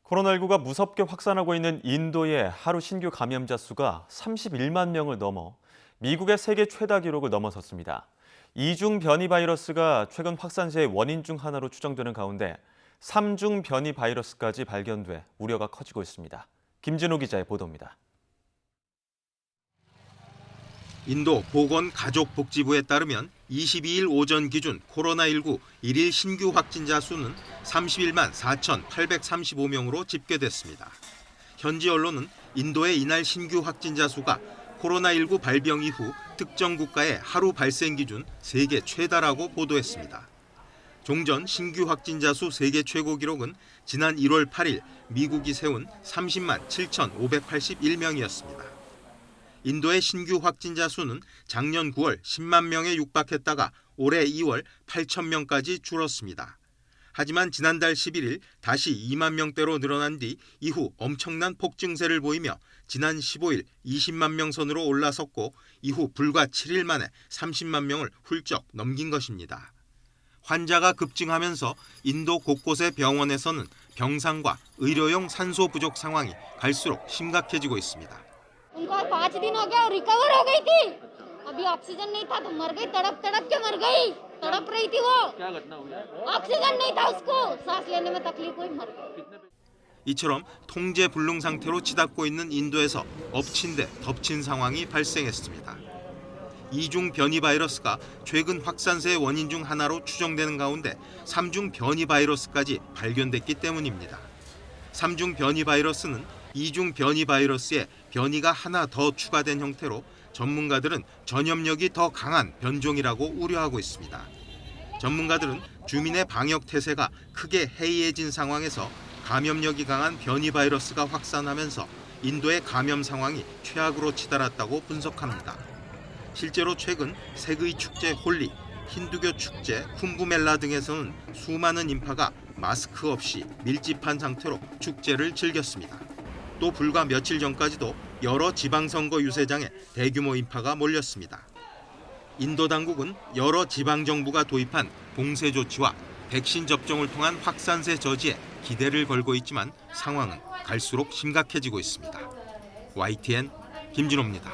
코로나19가 무섭게 확산하고 있는 인도의 하루 신규 감염자 수가 31만 명을 넘어 미국의 세계 최다 기록을 넘어섰습니다. 이중 변이 바이러스가 최근 확산세의 원인 중 하나로 추정되는 가운데 3중 변이 바이러스까지 발견돼 우려가 커지고 있습니다. 김진호 기자의 보도입니다. 인도 보건가족복지부에 따르면 22일 오전 기준 코로나19 일일 신규 확진자 수는 31만 4,835명으로 집계됐습니다. 현지 언론은 인도의 이날 신규 확진자 수가 코로나19 발병 이후 특정 국가의 하루 발생 기준 세계 최다라고 보도했습니다. 종전 신규 확진자 수 세계 최고 기록은 지난 1월 8일 미국이 세운 30만 7,581명이었습니다. 인도의 신규 확진자 수는 작년 9월 10만 명에 육박했다가 올해 2월 8천 명까지 줄었습니다. 하지만 지난달 11일 다시 2만 명대로 늘어난 뒤 이후 엄청난 폭증세를 보이며 지난 15일 20만 명 선으로 올라섰고 이후 불과 7일 만에 30만 명을 훌쩍 넘긴 것입니다. 환자가 급증하면서 인도 곳곳의 병원에서는 병상과 의료용 산소 부족 상황이 갈수록 심각해지고 있습니다. उनको 5 दिन हो गया और रिकवर हो गई थी। अभी ऑक्सीजन नहीं था तो मर गई, तड़प तड़प के मर गई, तड़प रही थी वो। क्या घटना हुई? ऑक्सीजन नहीं था उसको, सांस लेने में तकलीफ हुई, मर गई। 이처럼 통제 불능 상태로 치닫고 있는 인도에서 엎친 데 덮친 상황이 발생했습니다. 이중 변이 바이러스가 최근 확산세의 원인 중 하나로 추정되는 가운데 3중 변이 바이러스까지 발견됐기 때문입니다. 3중 변이 바이러스는 2중 변이 바이러스에 변이가 하나 더 추가된 형태로 전문가들은 전염력이 더 강한 변종이라고 우려하고 있습니다. 전문가들은 주민의 방역 태세가 크게 해이해진 상황에서 감염력이 강한 변이 바이러스가 확산하면서 인도의 감염 상황이 최악으로 치달았다고 분석합니다. 실제로 최근 세의 축제 홀리, 힌두교 축제 쿰브멜라 등에서는 수많은 인파가 마스크 없이 밀집한 상태로 축제를 즐겼습니다. 또 불과 며칠 전까지도 여러 지방선거 유세장에 대규모 인파가 몰렸습니다. 인도 당국은 여러 지방정부가 도입한 봉쇄 조치와 백신 접종을 통한 확산세 저지에 기대를 걸고 있지만 상황은 갈수록 심각해지고 있습니다. YTN 김진호입니다.